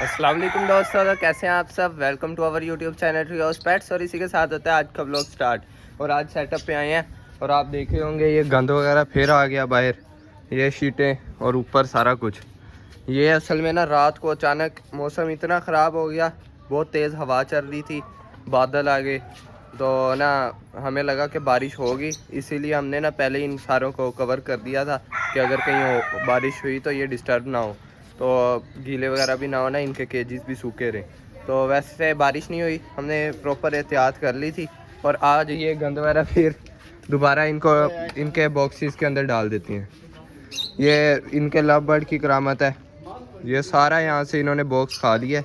अस्सलाम वालेकुम दोस्तों, तो कैसे हैं आप सब। Welcome to our YouTube channel Trios Pets. और इसी के साथ होता है आज का व्लॉग स्टार्ट। और आज सेटअप पे आए हैं और आप देख रहे होंगे ये गंद वगैरह फिर आ गया बाहर, ये शीटें और ऊपर सारा कुछ। ये असल में ना रात को अचानक मौसम इतना ख़राब हो गया, बहुत तेज़ हवा चल रही थी, बादल आ गए, तो ना हमें लगा कि बारिश होगी, इसीलिए हमने ना पहले इन सारों को कवर कर दिया था कि अगर कहीं बारिश हुई तो ये डिस्टर्ब ना हो, तो गीले वगैरह भी ना हो ना, इनके केजेस भी सूखे रहे। तो वैसे बारिश नहीं हुई, हमने प्रॉपर एहतियात कर ली थी। और आज ये गंद वगैरह फिर दोबारा इनको इनके बॉक्सेस के अंदर डाल देती हैं। ये इनके लव बर्ड की करामत है, ये सारा यहाँ से इन्होंने बॉक्स खा लिया।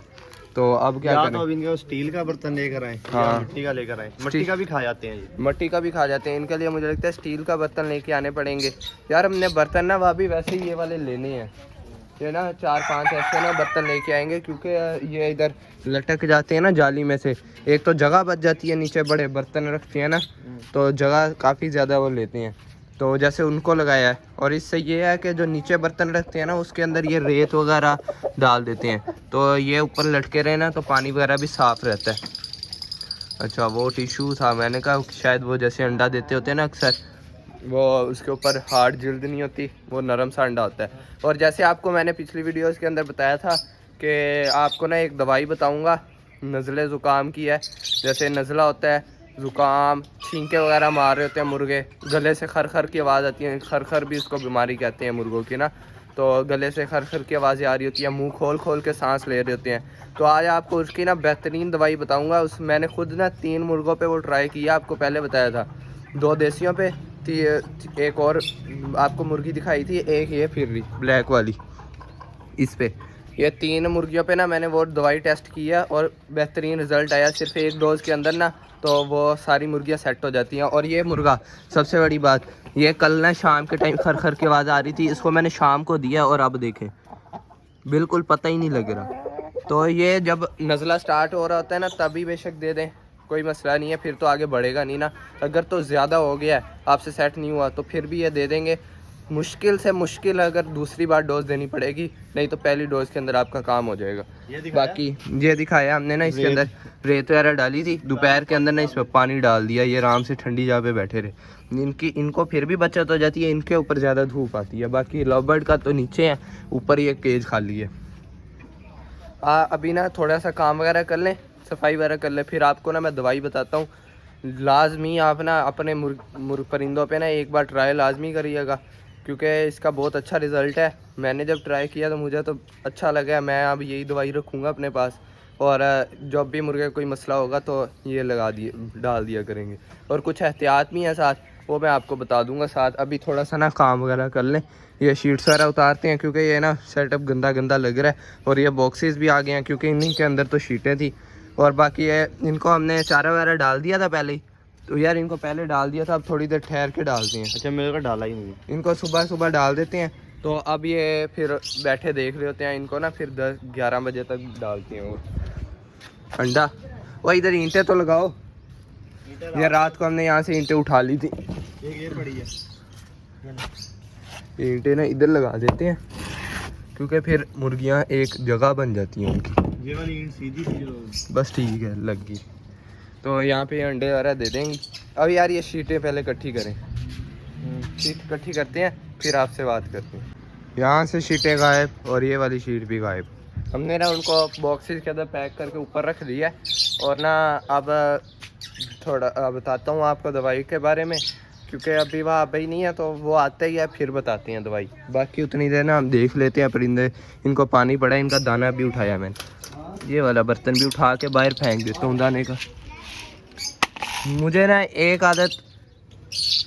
तो अब क्या करें? तो अब इनका स्टील का बर्तन लेकर आए, हाँ, मिट्टी का लेकर आए। मिट्टी का भी खा जाते हैं ये, मट्टी का भी खा जाते हैं। इनके लिए मुझे लगता है स्टील का बर्तन लेके आने पड़ेंगे यार। हमने बर्तन ना वहाँ भी वैसे ही ये वाले लेने हैं, ये ना 4-5 ऐसे ना बर्तन लेके आएंगे, क्योंकि ये इधर लटक जाते हैं ना जाली में से। एक तो जगह बच जाती है, नीचे बड़े बर्तन रखते हैं ना, तो जगह काफ़ी ज़्यादा वो लेते हैं। तो जैसे उनको लगाया है, और इससे ये है कि जो नीचे बर्तन रखते हैं ना उसके अंदर ये रेत वगैरह डाल देते हैं, तो ये ऊपर लटके रहे ना तो पानी वगैरह भी साफ़ रहता है। अच्छा, वो टिशू था, मैंने कहा शायद वो जैसे अंडा देते होते हैं ना अक्सर, वो उसके ऊपर हार्ड जिल्द नहीं होती, वो नरम सा अंडा होता है। और जैसे आपको मैंने पिछली वीडियोस के अंदर बताया था कि आपको ना एक दवाई बताऊंगा नज़ले ज़ुकाम की है। जैसे नज़ला होता है, ज़ुकाम, छींके वगैरह मार रहे होते हैं मुर्गे, गले से खर की आवाज़ आती है, खर भी उसको बीमारी कहते हैं मुर्गों की ना, तो गले से खर की आवाज़ें आ रही होती है, मुंह खोल के सांस ले रहे होते हैं। तो आज आपको उसकी ना बेहतरीन दवाई बताऊंगा। उस मैंने खुद ना 3 मुर्गों पे वो ट्राई किया, आपको पहले बताया था, 2 देसियों पे, एक और आपको मुर्गी दिखाई थी, एक ये फिर रही ब्लैक वाली, इस पे ये 3 मुर्गियों पे ना मैंने वो दवाई टेस्ट किया और बेहतरीन रिज़ल्ट आया। सिर्फ एक डोज़ के अंदर ना तो वो सारी मुर्गियाँ सेट हो जाती हैं। और ये मुर्गा, सबसे बड़ी बात, ये कल ना शाम के टाइम खर की आवाज़ आ रही थी, इसको मैंने शाम को दिया और अब देखें बिल्कुल पता ही नहीं लग रहा। तो ये जब नज़ला स्टार्ट हो रहा होता है ना तभी बेशक दे दें, कोई मसला नहीं है, फिर तो आगे बढ़ेगा नहीं ना। अगर तो ज़्यादा हो गया है, आपसे सेट नहीं हुआ, तो फिर भी ये दे देंगे। मुश्किल से मुश्किल अगर दूसरी बार डोज देनी पड़ेगी, नहीं तो पहली डोज के अंदर आपका काम हो जाएगा। बाकी ये दिखाया हमने ना, इसके अंदर रेत वगैरह डाली थी, दोपहर के अंदर ना इसमें पानी डाल दिया, ये आराम से ठंडी जगह पे बैठे रहे। इनको फिर भी बचत हो जाती है, इनके ऊपर ज़्यादा धूप आती है। बाकी लव बर्ड का तो नीचे है, ऊपर ये केज खाली है। अभी ना थोड़ा सा काम वगैरह कर लें, सफाई वगैरह कर लें, फिर आपको ना मैं दवाई बताता हूँ। लाजमी आप ना अपने मुर्ग परिंदों पे ना एक बार ट्राई लाजमी करिएगा, क्योंकि इसका बहुत अच्छा रिज़ल्ट है। मैंने जब ट्राई किया तो मुझे तो अच्छा लगा, मैं अब यही दवाई रखूँगा अपने पास, और जब भी मुर्गे कोई मसला होगा तो ये डाल दिया करेंगे। और कुछ एहतियात भी हैं साथ, वो मैं आपको बता दूंगा साथ। अभी थोड़ा सा ना काम वगैरह कर लें, ये शीट्स वगैरह उतारते हैं, क्योंकि ये ना सेटअप गंदा लग रहा है। और ये बॉक्सेस भी आ गए हैं, क्योंकि इन्हीं के अंदर तो शीटें थी। और बाकी ये इनको हमने चारा वगैरह डाल दिया था पहले ही, तो यार इनको पहले डाल दिया था, अब थोड़ी देर ठहर के डालते हैं। अच्छा, मेरे को डाला ही नहीं, इनको सुबह डाल देते हैं, तो अब ये फिर बैठे देख रहे होते हैं इनको ना, फिर 10-11 बजे तक डालते हैं वो अंडा। वो इधर ईंटें तो लगाओ, ये रात को हमने यहाँ से ईंटें उठा ली थी, एक ये पड़ी है, ईंटें ना इधर लगा देते हैं, क्योंकि फिर मुर्गियाँ एक जगह बन जाती हैं उनकी। ये वाली ईंट सीधी थी, बस ठीक है, लग गई। तो यहाँ पे अंडे वगैरह दे देंगे। अब यार ये शीटें पहले इकट्ठी करें, शीट इकट्ठी करते हैं, फिर आपसे बात करते हैं। यहाँ से शीटें गायब और ये वाली शीट भी गायब। हमने ना उनको बॉक्सेस के अंदर पैक करके ऊपर रख दिया है। और ना अब थोड़ा बताता हूँ आपको दवाई के बारे में, क्योंकि अभी वहाँ भाई नहीं है, तो वो आते ही है फिर बताते हैं दवाई। बाकी उतनी देर ना हम देख लेते हैं परिंदे। इनको पानी पड़ा है, इनका दाना भी उठाया मैंने, ये वाला बर्तन भी उठा के बाहर फेंक देता हूँ दाने का। मुझे ना एक आदत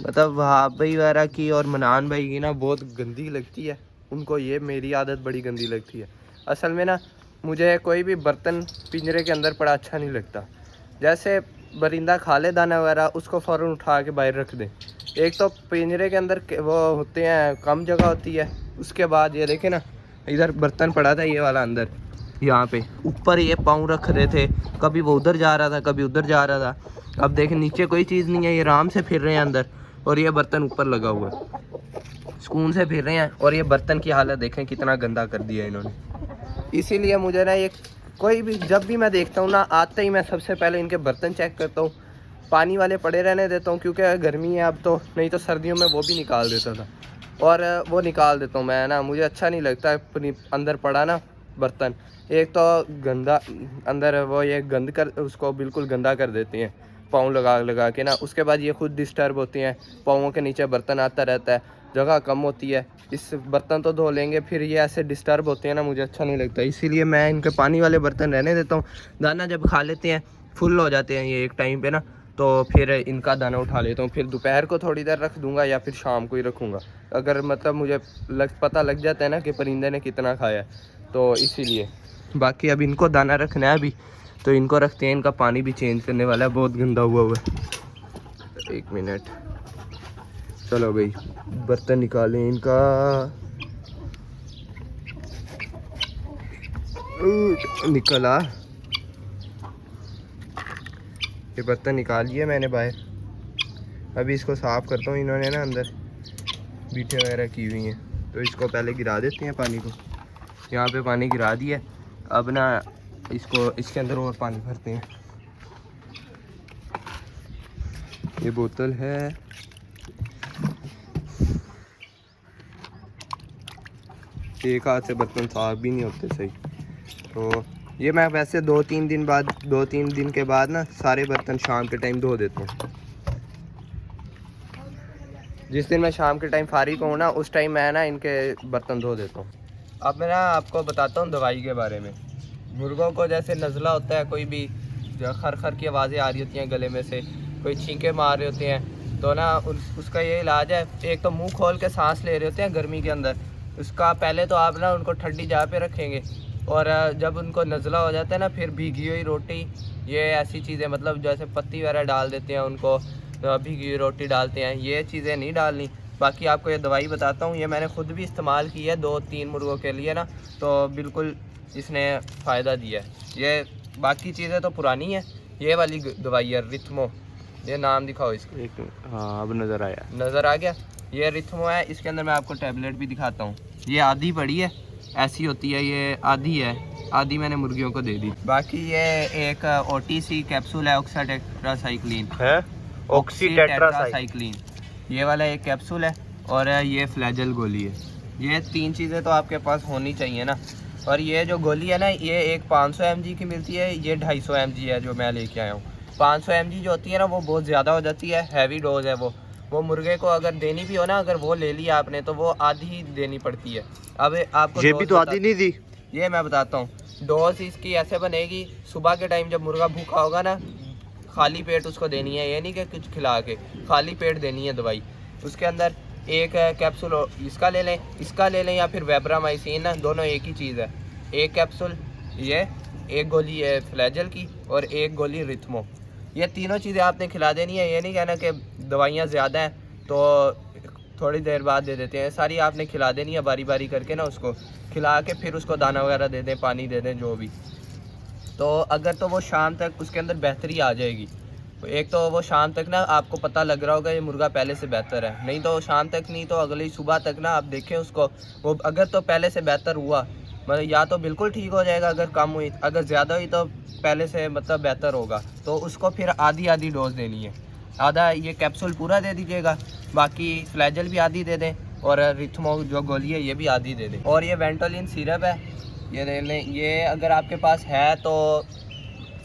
मतलब वहाब भाई वगैरह की और मनान भाई की ना बहुत गंदी लगती है, उनको ये मेरी आदत बड़ी गंदी लगती है। असल में ना मुझे कोई भी बर्तन पिंजरे के अंदर पड़ा अच्छा नहीं लगता। जैसे परिंदा खा ले दाना वगैरह, उसको फ़ौरन उठा के बाहर रख दें। एक तो पिंजरे के अंदर वो होते हैं, कम जगह होती है। उसके बाद ये देखें ना, इधर बर्तन पड़ा था ये वाला अंदर, यहाँ पे ऊपर ये पाँव रख रहे थे, कभी वो उधर जा रहा था कभी उधर जा रहा था। अब देखें नीचे कोई चीज़ नहीं है, ये आराम से फिर रहे हैं अंदर, और ये बर्तन ऊपर लगा हुआ है, सुकून से फिर रहे हैं। और ये बर्तन की हालत देखें कितना गंदा कर दिया इन्होंने। इसीलिए मुझे ना ये कोई भी जब भी मैं देखता हूँ ना, आते ही मैं सबसे पहले इनके बर्तन चेक करता हूँ। पानी वाले पड़े रहने देता हूँ क्योंकि गर्मी है अब तो, नहीं तो सर्दियों में वो भी निकाल देता था। और वो निकाल देता हूँ मैं ना, मुझे अच्छा नहीं लगता अंदर पड़ा ना बर्तन। एक तो गंदा अंदर वो ये गंद कर, उसको बिल्कुल गंदा कर देती हैं पाँव लगा लगा के ना। उसके बाद ये खुद डिस्टर्ब होती हैं, पाँवों के नीचे बर्तन आता रहता है, जगह कम होती है। इस बर्तन तो धो लेंगे, फिर ये ऐसे डिस्टर्ब होते हैं ना, मुझे अच्छा नहीं लगता। इसीलिए मैं इनके पानी वाले बर्तन रहने देता हूँ। दाना जब खा लेते हैं, फुल हो जाते हैं ये एक टाइम पे ना, तो फिर इनका दाना उठा लेता हूँ। फिर दोपहर को थोड़ी देर रख दूँगा या फिर शाम को ही रखूँगा, अगर मतलब मुझे पता लग जाता है ना कि परिंदे ने कितना खाया है, तो इसीलिए। बाकी अब इनको दाना रखना है अभी, तो इनको रखते हैं। इनका पानी भी चेंज करने वाला है, बहुत गंदा हुआ हुआ है। 1 मिनट, चलो भाई बर्तन निकालें इनका। निकला, ये बर्तन निकाल लिया मैंने बाहर। अभी इसको साफ़ करता हूँ। इन्होंने ना अंदर बीठे वगैरह की हुई हैं, तो इसको पहले गिरा देते हैं पानी को। यहाँ पे पानी गिरा दिया, अब ना इसको इसके अंदर और पानी भरते हैं। ये बोतल है, एक हाथ से बर्तन साफ भी नहीं होते सही। तो ये मैं वैसे 2-3 दिन के बाद ना सारे बर्तन शाम के टाइम धो देता हूँ। जिस दिन मैं शाम के टाइम फारिग हूँ ना, उस टाइम मैं ना इनके बर्तन धो देता हूँ। अब मैं ना आपको बताता हूँ दवाई के बारे में। मुर्गों को जैसे नज़ला होता है, कोई भी जो खर खर की आवाज़ें आ रही होती हैं गले में से, कोई छींके मार रहे होते हैं, तो ना उसका ये इलाज है। एक तो मुंह खोल के सांस ले रहे होते हैं गर्मी के अंदर, उसका पहले तो आप ना उनको ठंडी जगह पे रखेंगे, और जब उनको नज़ला हो जाता है ना, फिर भीगी हुई रोटी, ये ऐसी चीज़ें मतलब जैसे पत्ती वगैरह डाल देते हैं उनको, तो भीगी हुई रोटी डालते हैं, ये चीज़ें नहीं डालनी। बाकी आपको ये दवाई बताता हूँ, ये मैंने ख़ुद भी इस्तेमाल की है 2-3 मुर्गों के लिए ना, तो बिल्कुल इसने फ़ायदा दिया है। ये बाकी चीज़ें तो पुरानी है, ये वाली दवाई है रिथमो, ये नाम दिखाओ इसको। एक, हाँ अब नज़र आया, नज़र आ गया। ये रिथमो है, इसके अंदर मैं आपको टैबलेट भी दिखाता हूँ। ये आधी पड़ी है, ऐसी होती है, ये आधी है, आधी मैंने मुर्गियों को दे दी। बाकी ये एक OTC कैप्सूल है, ऑक्सीटेट्रासाइक्लिन है ऑक्सीटेट्रासाइक्लिन, ये वाला एक कैप्सूल है, और ये फ्लैजल गोली है। ये 3 चीज़ें तो आपके पास होनी चाहिए ना। और ये जो गोली है ना, ये एक 500 mg की मिलती है, ये 250 mg है जो मैं लेके आया हूँ। 500 mg जो होती है ना, वो बहुत ज़्यादा हो जाती है, हैवी डोज है वो मुर्गे को अगर देनी भी हो ना, अगर वो ले लिया आपने, तो वो आधी ही देनी पड़ती है। अब आपको ये भी तो आधी नहीं दी, ये मैं बताता हूँ। डोज इसकी ऐसे बनेगी, सुबह के टाइम जब मुर्गा भूखा होगा ना, खाली पेट उसको देनी है, ये नहीं कि कुछ खिला के, खाली पेट देनी है दवाई। उसके अंदर एक कैप्सूल इसका ले लें, या फिर वेब्रामाइसिन ना, दोनों एक ही चीज़ है। एक कैप्सूल ये, एक गोली है फ्लैजल की, और एक गोली रिथमो। ये तीनों चीज़ें आपने खिला देनी है। ये नहीं कहना कि दवाइयाँ ज़्यादा हैं तो थोड़ी देर बाद दे देते हैं, सारी आपने खिला देनी है बारी बारी करके ना, उसको खिला के फिर उसको दाना वगैरह दे दें, पानी दे दें, जो भी। तो अगर तो वो शाम तक उसके अंदर बेहतरी आ जाएगी। एक तो वो शाम तक ना आपको पता लग रहा होगा ये मुर्गा पहले से बेहतर है, नहीं तो शाम तक नहीं तो अगली सुबह तक ना आप देखें उसको, वो अगर तो पहले से बेहतर हुआ, मतलब या तो बिल्कुल ठीक हो जाएगा, अगर कम हुई, अगर ज़्यादा हुई तो पहले से मतलब बेहतर होगा। तो उसको फिर आधी आधी डोज देनी है। आधा ये कैप्सूल पूरा दे दीजिएगा, बाकी फ्लैजल भी आधी दे दें, और रिथमो जो गोली है ये भी आधी दे दें। और ये वेंटोलिन सिरप है, ये ले लें। ये अगर आपके पास है तो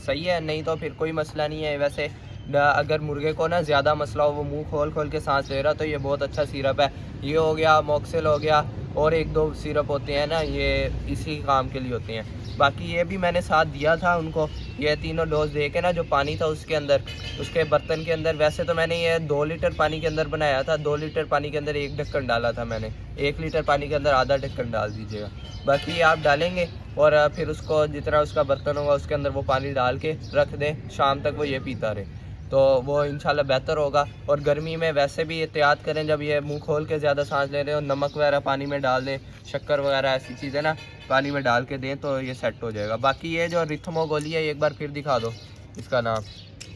सही है, नहीं तो फिर कोई मसला नहीं है। वैसे अगर मुर्गे को ना ज़्यादा मसला हो, वो मुंह खोल खोल के सांस ले रहा, तो ये बहुत अच्छा सिरप है। ये हो गया, मॉक्सेल हो गया, और 1-2 सिरप होते हैं ना, ये इसी काम के लिए होते हैं। बाकी ये भी मैंने साथ दिया था उनको, ये तीनों डोज दे के ना, जो पानी था उसके अंदर, उसके बर्तन के अंदर। वैसे तो मैंने ये 2 लीटर पानी के अंदर बनाया था, 2 लीटर पानी के अंदर 1 ढक्कन डाला था मैंने, 1 लीटर पानी के अंदर आधा ढक्कन डाल दीजिएगा। बाकी ये आप डालेंगे, और फिर उसको जितना उसका बर्तन होगा उसके अंदर वो पानी डाल के रख दें, शाम तक वो ये पीता रहे, तो वो इंशाल्लाह बेहतर होगा। और गर्मी में वैसे भी एहतियात करें, जब ये मुंह खोल के ज़्यादा सांस ले रहे हो, नमक वगैरह पानी में डाल दें, शक्कर वगैरह ऐसी चीज़ें ना पानी में डाल के दें, तो ये सेट हो जाएगा। बाकी ये जो रिथमो गोली है, एक बार फिर दिखा दो इसका नाम।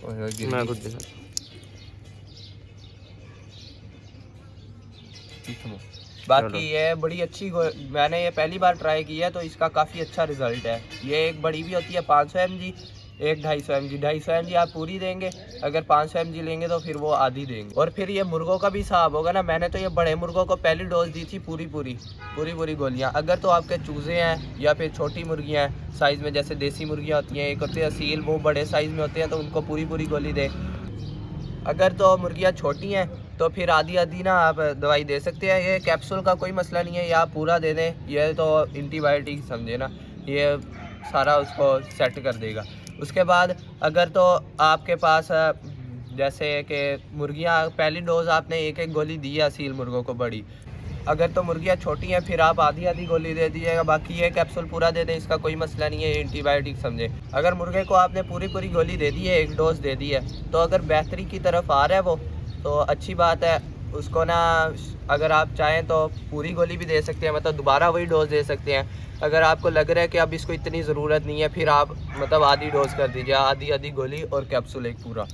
मैं खुद रिथमो, बाकी ये बड़ी अच्छी मैंने ये पहली बार ट्राई किया तो इसका काफ़ी अच्छा रिजल्ट है। ये एक बड़ी भी होती है 500 mg, एक 250 mg। 250 mg आप पूरी देंगे, अगर 500 mg लेंगे तो फिर वो आधी देंगे। और फिर ये मुर्गों का भी हिसाब होगा ना, मैंने तो ये बड़े मुर्गों को पहली डोज दी थी पूरी गोलियां। अगर तो आपके चूज़े हैं या फिर छोटी मुर्गियां हैं साइज़ में, जैसे देसी मुर्गियां होती हैं, एक होती है असील, वो बड़े साइज़ में होते हैं, तो उनको पूरी गोली दें। अगर तो मुर्गियाँ छोटी हैं तो फिर आधी आधी ना आप दवाई दे सकते हैं। ये कैप्सूल का कोई मसला नहीं है, या आप पूरा दे दें, ये तो एंटीबायोटिक समझे ना, ये सारा उसको सेट कर देगा। उसके बाद अगर तो आपके पास जैसे कि मुर्गियाँ पहली डोज आपने एक गोली दी है असील मुर्गों को बड़ी, अगर तो मुर्गियाँ छोटी हैं फिर आप आधी आधी गोली दे दीजिएगा, बाकी ये कैप्सूल पूरा दे दें, इसका कोई मसला नहीं है, एंटीबायोटिक समझे। अगर मुर्गे को आपने पूरी गोली दे दी है, एक डोज दे दी है, तो अगर बेहतरी की तरफ आ रहा है वो तो अच्छी बात है। उसको ना अगर आप चाहें तो पूरी गोली भी दे सकते हैं, मतलब दोबारा वही डोज दे सकते हैं। अगर आपको लग रहा है कि अब इसको इतनी ज़रूरत नहीं है, फिर आप मतलब आधी डोज कर दीजिए, आधी गोली और कैप्सूल एक पूरा,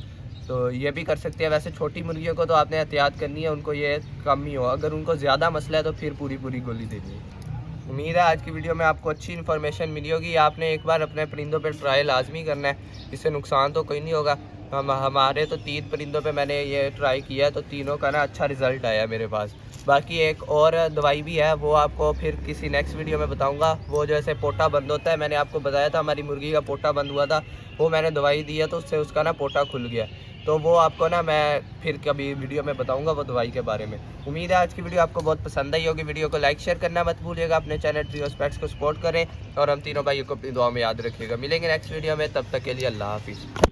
तो ये भी कर सकते हैं। वैसे छोटी मुर्गियों को तो आपने एहतियात करनी है, उनको ये कम ही हो, अगर उनको ज़्यादा मसला है तो फिर पूरी गोली देनी है। उम्मीद है आज की वीडियो में आपको अच्छी इन्फॉर्मेशन मिली होगी। आपने एक बार अपने परिंदों पर ट्राई लाजमी करना है, इससे नुकसान तो कोई नहीं होगा। हमारे तो 3 परिंदों पे मैंने ये ट्राई किया है, तो तीनों का ना अच्छा रिज़ल्ट आया मेरे पास। बाकी एक और दवाई भी है, वो आपको फिर किसी नेक्स्ट वीडियो में बताऊंगा। वो जैसे पोटा बंद होता है, मैंने आपको बताया था हमारी मुर्गी का पोटा बंद हुआ था, वो मैंने दवाई दी है तो उससे उसका ना पोटा खुल गया, तो वो आपको ना मैं फिर कभी वीडियो में बताऊंगा वो दवाई के बारे में। उम्मीद है आज की वीडियो आपको बहुत पसंद आई होगी। वीडियो को लाइक शेयर करना मत भूलिएगा, अपने चैनल ट्रियो स्पेक्ट्स को सपोर्ट करें और हम तीनों भाइयों को अपनी दुआ में याद रखिएगा। मिलेंगे नेक्स्ट वीडियो में, तब तक के लिए अल्लाह हाफिज़।